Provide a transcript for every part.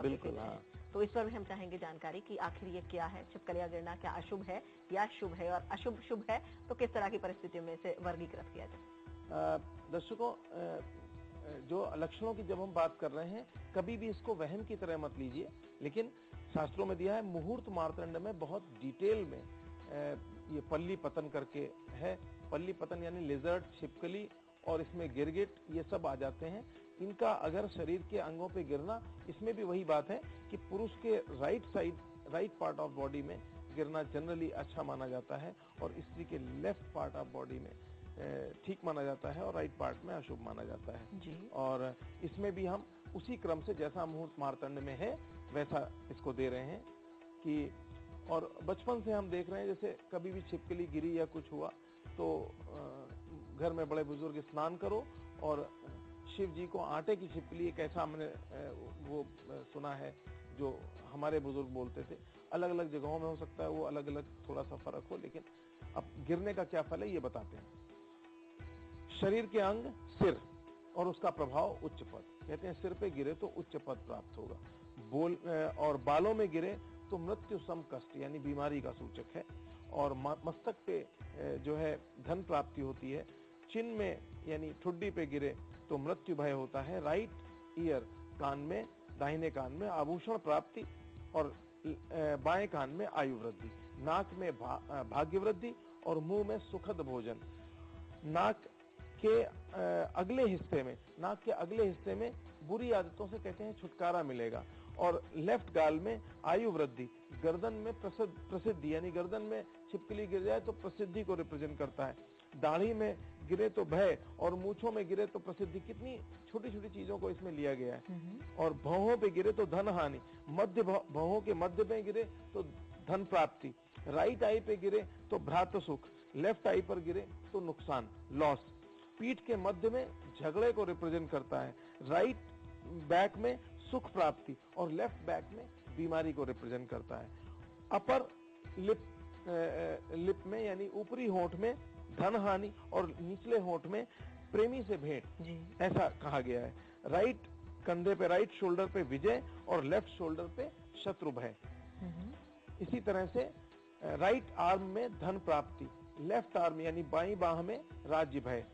बिल्कुल, हाँ। तो इस पर भी हम चाहेंगे जानकारी कि आखिर ये क्या है, छिपकलियां गिरना क्या अशुभ है या शुभ है, और अशुभ शुभ है तो किस तरह की परिस्थितियों में इसे वर्गीकृत किया जाए। दर्शकों, जो लक्षणों की जब हम बात कर रहे हैं, कभी भी इसको वहम की तरह मत लीजिए, लेकिन शास्त्रों में दिया है, मुहूर्त मार्तंड में बहुत डिटेल में ये पल्ली पतन करके है। पल्ली पतन यानी लिजर्ड, छिपकली और इसमें गिरगिट, ये सब आ जाते हैं। इनका अगर शरीर के अंगों पे गिरना, इसमें भी वही बात है कि पुरुष के right side, right part of body में गिरना जनरली अच्छा माना जाता है, और स्त्री के लेफ्ट पार्ट ऑफ बॉडी में ठीक माना जाता है, और राइट पार्ट में अशुभ माना जाता है जी। और इसमें भी हम उसी क्रम से जैसा मुहूर्त मार्तंड में है वैसा इसको दे रहे हैं कि, और बचपन से हम देख रहे हैं, जैसे कभी भी छिपकली गिरी या कुछ हुआ तो घर में बड़े बुजुर्ग स्नान करो, और शिव जी को आटे की छिपकली, एक ऐसा हमने वो सुना है जो हमारे बुजुर्ग बोलते थे। अलग अलग जगहों में हो सकता है वो अलग अलग थोड़ा सा फर्क हो, लेकिन अब गिरने का क्या फल है ये बताते हैं। शरीर के अंग सिर और उसका प्रभाव उच्च पद, कहते हैं सिर पे गिरे तो उच्च पद प्राप्त होगा। और बालों में गिरे तो मृत्यु सम कष्ट यानी बीमारी का सूचक है, और मस्तक पे जो है धन प्राप्ति होती है। चिन्ह में यानी ठुड्डी पे गिरे तो मृत्यु भय होता है। राइट ईयर, कान में, दाहिने कान में आभूषण प्राप्ति, और बाएं कान में आयु वृद्धि। नाक में भाग्य वृद्धि और मुंह में सुखद भोजन। नाक के अगले हिस्से में बुरी आदतों से कहते हैं छुटकारा मिलेगा, और लेफ्ट गाल में आयु वृद्धि। गर्दन में प्रसिद्धि, यानी गर्दन में छिपकली गिर जाए तो प्रसिद्धि को रिप्रेजेंट करता है। दाढ़ी में गिरे तो भय, और मूंछों में गिरे तो प्रसिद्धि। कितनी छोटी छोटी चीजों को इसमें लिया गया है। और भौहों पे गिरे तो धन हानि। मध्य भौहों के मध्य में गिरे तो धन प्राप्ति। राइट आई पे गिरे तो भ्रातृ सुख। लेफ्ट आई पर गिरे तो नुकसान, लॉस। पीठ के मध्य में झगड़े को रिप्रेजेंट करता है। राइट बैक में सुख प्राप्ति, और लेफ्ट बैक में बीमारी को रिप्रेजेंट करता है। अपर लिप में यानी ऊपरी होंठ में धन हानि, और निचले होंठ में प्रेमी से भेंट, ऐसा कहा गया है। राइट कंधे पे, राइट शोल्डर पे विजय, और लेफ्ट शोल्डर पे शत्रु भय। इसी तरह से राइट आर्म में धन प्राप्ति, लेफ्ट आर्म यानी बाईं बाह में राज्य भय,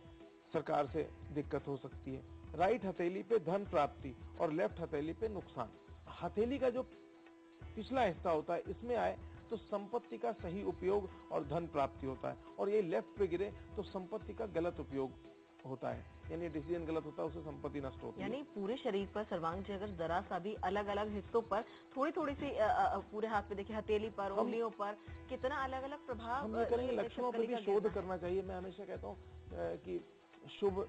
सरकार से दिक्कत हो सकती है। राइट हथेली पे धन प्राप्ति, और लेफ्ट हथेली पे नुकसान। हथेली का जो पिछला हिस्सा होता है इसमें आए तो संपत्ति का सही उपयोग और धन प्राप्ति होता है, और ये लेफ्ट पे गिरे तो संपत्ति का गलत उपयोग होता है, यानी डिसीजन गलत होता है, उससे संपत्ति नष्ट होती है। यानी पूरे शरीर पर सर्वांग जी अगर जरा सा भी अलग अलग हिस्सों पर थोड़ी थोड़ी सी पूरे हाथ पे देखिए, हथेली पर, उंगलियों पर कितना अलग अलग प्रभाव हम ये करेंगे। लक्षणों पर भी शोध करना चाहिए। मैं हमेशा कहता हूँ कि शुभ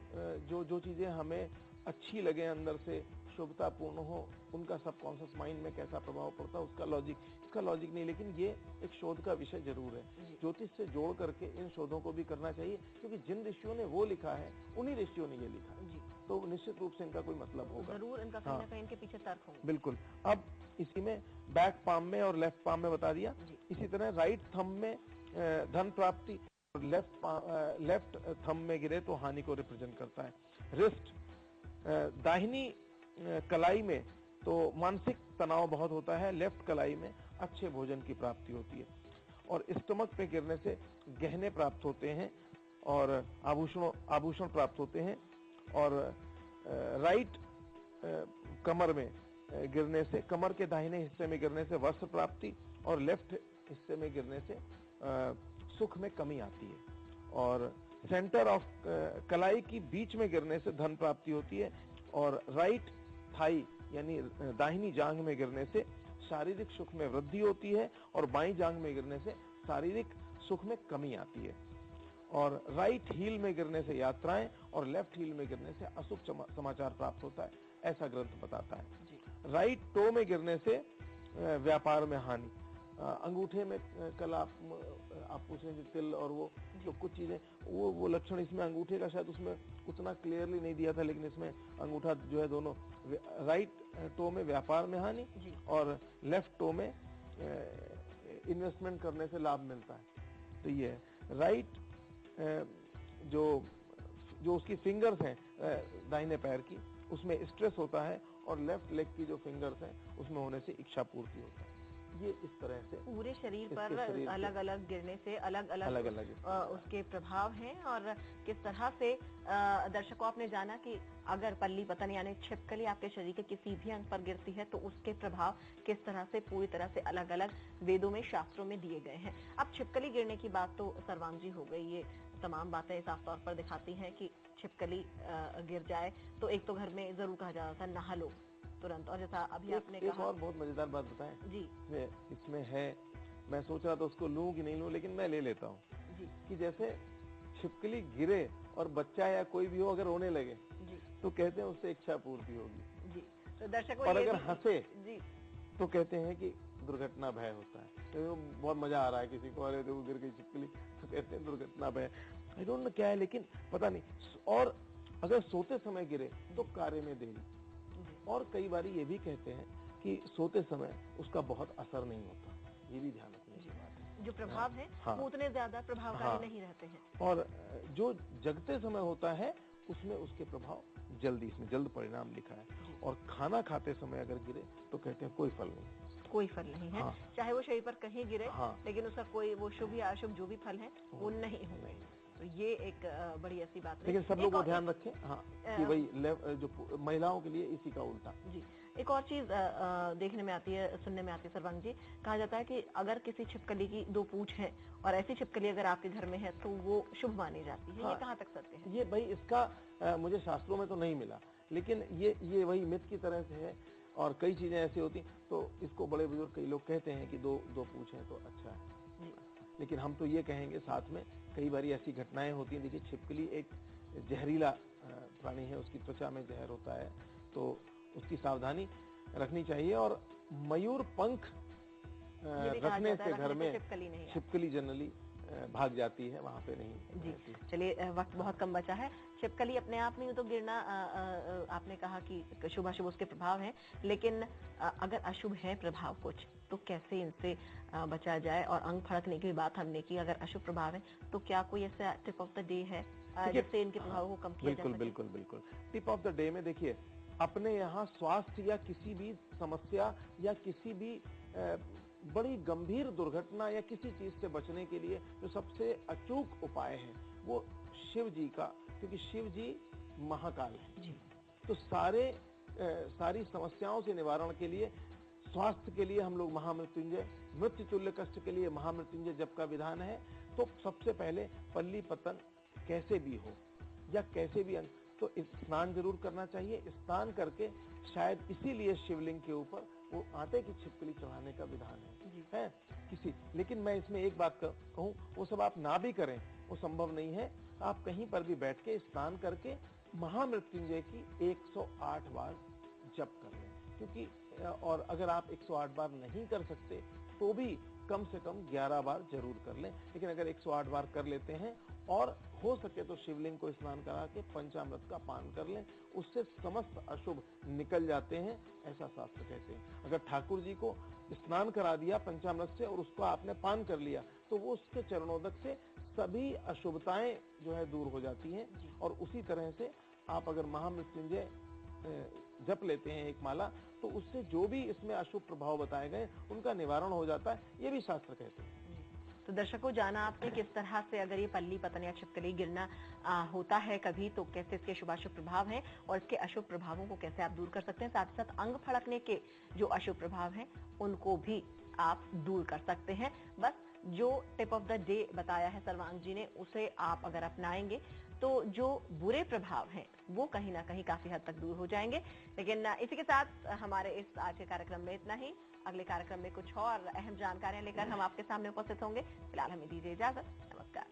जो चीजें हमें अच्छी लगे, अंदर से शुभतापूर्ण हो, उनका सबकॉन्शियस माइंड में कैसा प्रभाव पड़ता है, इसका लॉजिक नहीं, लेकिन ये एक शोध का विषय जरूर है। ज्योतिष से जोड़ करके इन शोधों को भी करना चाहिए, क्योंकि जिन ऋषियों ने वो लिखा है उन्हीं ऋषियों ने ये लिखा है, तो निश्चित रूप से इनका कोई मतलब होगा, जरूर इनका कहीं ना कहीं इनके पीछे तर्क होंगे। बिल्कुल। अब इसी में बैक पाम में और लेफ्ट पाम में बता दिया। इसी तरह राइट थंब में धन प्राप्ति, लेफ्ट थंब में गिरे तो हानि को रिप्रेजेंट करता है। रिस्ट, दाहिनी कलाई में तो मानसिक तनाव बहुत होता है, लेफ्ट कलाई में अच्छे भोजन की प्राप्ति होती है। और स्टमक पे गिरने से गहने प्राप्त होते हैं, और आभूषण प्राप्त होते हैं। और राइट कमर में गिरने से, कमर के दाहिने हिस्से में गिरने से वस्त्र प्राप्ति, और लेफ्ट हिस्से में गिरने से सुख में कमी आती है। और सेंटर ऑफ कलाई की बीच में गिरने से धन प्राप्ति होती है। और राइट थाई यानी दाहिनी जांघ में गिरने से शारीरिक सुख में वृद्धि होती है, और बाईं जांघ में गिरने से शारीरिक सुख में कमी आती है। और राइट हील में गिरने से यात्राएं, और लेफ्ट हील में गिरने से अशुभ समाचार प्राप्त होता है, ऐसा ग्रंथ बताता है। राइट टो में गिरने से व्यापार में हानि। अंगूठे में कल आप पूछेंगे तिल और वो जो कुछ चीजें, वो लक्षण इसमें अंगूठे का शायद उसमें उतना क्लियरली नहीं दिया था, लेकिन इसमें अंगूठा जो है दोनों, राइट टो में व्यापार में हानि, और लेफ्ट टो में इन्वेस्टमेंट करने से लाभ मिलता है। तो ये है। राइट जो उसकी फिंगर्स हैं दाहिने पैर की, उसमें स्ट्रेस होता है, और लेफ्ट लेग की जो फिंगर्स हैं उसमें होने से इच्छा पूर्ति होता है। ये इस तरह से पूरे शरीर पर अलग अलग गिरने से अलग अलग उसके प्रभाव हैं। और किस तरह से दर्शकों आपने जाना कि अगर पल्ली पतन यानी छिपकली आपके शरीर के किसी भी अंग पर गिरती है तो उसके प्रभाव किस तरह से पूरी तरह से अलग अलग वेदों में शास्त्रों में दिए गए हैं। अब छिपकली गिरने की बात तो सर्वांग जी हो गई, ये तमाम बातें साफ तौर पर दिखाती हैं कि छिपकली गिर जाए तो एक तो घर में जरूर कहा जाता था नहा लो तुरंत। और जैसा अभी आपने कहा, और बहुत मजेदार बात बताएं जी इसमें है, मैं सोच रहा था उसको लूं कि नहीं लूं, लेकिन मैं ले लेता हूं जी कि जैसे छिपकली गिरे और बच्चा या कोई भी हो अगर रोने लगे जी तो कहते हैं उससे इच्छा पूर्ति होगी जी। तो दर्शकों और अगर हंसे जी तो कहते हैं कि दुर्घटना भय होता है। तो बहुत मजा आ रहा है किसी को, अरे देखो गिर गई छिपकली तो कहते हैं दुर्घटना भय। आई डोंट नो क्या है, लेकिन पता नहीं। और अगर सोते समय गिरे तो कार्य में देरी। और कई बार ये भी कहते हैं कि सोते समय उसका बहुत असर नहीं होता, ये भी ध्यान रखने की बात है। जो प्रभाव है वो उतने ज्यादा प्रभावकारी नहीं रहते हैं। और जो जगते समय होता है उसमें उसके प्रभाव जल्दी, इसमें जल्द परिणाम लिखा है। और खाना खाते समय अगर गिरे तो कहते हैं कोई फल नहीं है। चाहे वो शरीर पर कहीं गिरे, लेकिन उसका कोई वो शुभ या अशुभ जो भी फल है वो नहीं होंगे। तो ये एक बड़ी ऐसी बात है, लेकिन सब लोग ध्यान रखें कि वही जो महिलाओं के लिए इसी का उल्टा। जी एक और चीज देखने में आती है, सुनने में आती है सर्वांग जी, कहा जाता है कि अगर किसी छिपकली की 2 पूंछ है और ऐसी छिपकली अगर आपके घर में है तो वो शुभ मानी जाती है। ये कहाँ तक सत्य है? ये भाई इसका मुझे शास्त्रों में तो नहीं मिला, लेकिन ये वही मिथ की तरह से है। और कई चीजें ऐसी होती तो इसको बड़े बुजुर्ग कई लोग कहते हैं कि दो पूंछ है तो अच्छा है। लेकिन हम तो ये कहेंगे साथ में, कई बार ऐसी घटनाएं होती हैं। देखिए छिपकली एक जहरीला प्राणी है, उसकी त्वचा में जहर होता है, तो उसकी सावधानी रखनी चाहिए। और मयूर पंख रखने से घर में छिपकली जनरली भाग जाती है, वहां पे नहीं जी। चलिए वक्त बहुत कम बचा है। छिपकली अपने आप में तो गिरना आपने कहा कि शुभ अशुभ उसके प्रभाव हैं, लेकिन अगर अशुभ है प्रभाव कुछ तो कैसे इनसे बचा जाए? और अंग फड़कने की बात हमने की, अगर अशुभ प्रभाव है तो क्या कोई ऐसा टिप ऑफ द डे है जिससे इनके प्रभाव को कम किया जा सके? बिल्कुल। टिप ऑफ द डे में देखिए, अपने यहाँ स्वास्थ्य या किसी भी समस्या या किसी भी बड़ी गंभीर दुर्घटना या किसी चीज से बचने के लिए जो सबसे अचूक उपाय है वो शिव जी का, क्योंकि शिव जी महाकाल है जी। तो सारी समस्याओं से निवारण के लिए, स्वास्थ्य के लिए हम लोग महामृत्युंजय, मृत्यु तुल्य कष्ट के लिए महामृत्युंजय जप का विधान है। तो सबसे पहले पल्ली पतन कैसे भी हो या कैसे भी तो स्नान जरूर करना चाहिए। स्नान करके शायद इसीलिए शिवलिंग के ऊपर वो आटे की छिपकली चढ़ाने का विधान है किसी। लेकिन मैं इसमें एक बात कहूँ, वो सब आप ना भी करें वो संभव नहीं है। आप कहीं पर भी बैठ के स्नान करके महामृत्युंजय की 108 बार जप कर लें, क्योंकि और अगर आप 108 बार नहीं कर सकते तो भी कम से कम 11 बार जरूर कर लें। लेकिन अगर 108 बार कर लेते हैं और हो सके तो शिवलिंग को स्नान करा के पंचामृत का पान कर लें, उससे समस्त अशुभ निकल जाते हैं, ऐसा शास्त्र कहते हैं। अगर ठाकुर जी को स्नान करा दिया पंचामृत से और उसको आपने पान कर लिया तो वो उसके चरणोदक से सभी अशुभताएं जो है दूर हो जाती हैं। और उसी तरह से आप अगर महामृत्युंजय जप लेते हैं एक माला, तो उससे जो भी इसमें अशुभ प्रभाव बताए गए उनका निवारण हो जाता है, ये भी शास्त्र कहते हैं। तो दर्शकों जाना आपने किस तरह से अगर ये पल्ली पतन या छिपकली गिरना होता है कभी तो कैसे इसके शुभाशुभ प्रभाव हैं और इसके अशुभ प्रभावों को कैसे आप दूर कर सकते हैं। साथ ही साथ अंग फड़कने के जो अशुभ प्रभाव हैं उनको भी आप दूर कर सकते हैं। बस जो टिप ऑफ द डे बताया है सर्वांग जी ने, उसे आप अगर अपनाएंगे तो जो बुरे प्रभाव हैं वो कहीं ना कहीं काफी हद तक दूर हो जाएंगे। लेकिन इसी के साथ हमारे इस आज के कार्यक्रम में इतना ही। अगले कार्यक्रम में कुछ और अहम जानकारियां लेकर हम आपके सामने उपस्थित होंगे। फिलहाल हमें दीजिए इजाजत। नमस्कार।